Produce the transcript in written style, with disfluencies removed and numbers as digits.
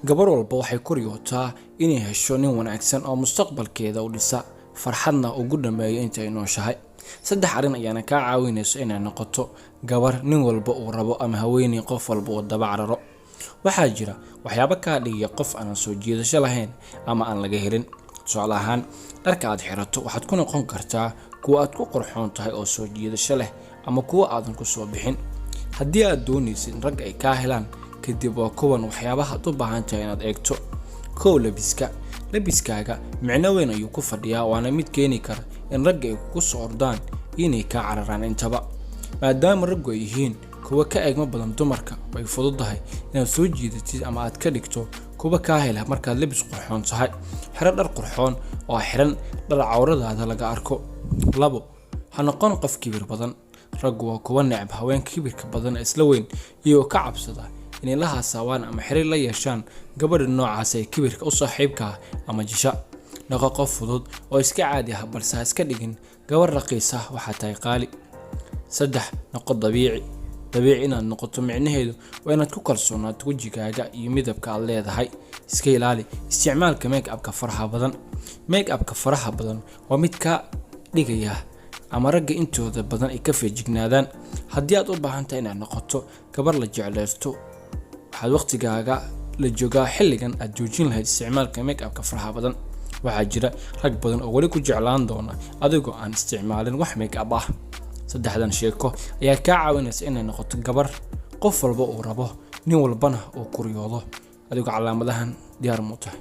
gabar walba waxay ku riyootaa inay hesho nin wanaagsan oo mustaqbalkeeda u dhisa farxadna ugu dhameeyo inta ay nooshahay. saddex arrin ayaana ka caawinayso inay noqoto gabar nin walba uu rabo ama haweeney qof walba oo daba cararo. waxaa jira waxyaabo ka dhigaya qof aan soo jiidasho lahayn ama aan laga helin. tusaale ahaan, dharka aad xirato waxaad ku noqon kartaa kuwa aad ku qurxoon tahay oo soo jiidasho leh ama kuwa aadan ku soo bixin. haddii aad doonaysid in rag ay ka helaan, kadib waa kuwan waxyaabaha aad u baahan tahay inaad eegto. kow, labiskaaga micno weyn ayuu ku fadhiyaa, waana mid keeni kara in ragga ay kugu soo ordaan inay ka cararaan intaba. maadaama raggu ay yihiin kuwa ka eegma badan dumarka, way fududahay inaad soo jiidatid ama aad ka dhigto kuwa ka hela markaad labis qurxoon tahay. xiro dhar qurxoon oo xiran dhar cawradaada laga arko. 2, ha noqon qof kibir badan. raggu waa kuwa neceb haweenka kibirka badan isla weyn iyo ka cabsada inay la haasawaan ama xiriir la yeeshaan gabadha noocaas ee kibirka u saaxiibka ama jisha. noqo qof fudud oo iska caadi ah, balse ha iska dhigin gabar raqiis ah, waxaa tahay qaali. 3, noqo dabiici inaad noqoto micnaheedu waa inaad ku kalsoonaato wajigaaga iyo midabka aad leedahay. iska ilaali isticmaalka make-upka faraha badan waa mid ka dhigaya ama ragga intooda badan ay ka feejignaadaan. haddii aad u baahan tahay inaad noqoto gabar la jeclaysto, waxaad waqtigaaga la joogaa xilligan aad joojin lahayd isticmaalka make-upka faraha badan. waxaa jira rag badan oo wali ku jeclaan doona adigoo aan isticmaalin wax make-up ah. 3dan sheeko ayaa ka caawinaysa inay noqoto gabar qof walba uu rabo, nin walbana uu ku riyoodo. adigoo calaamadahan diyaar mu tahay.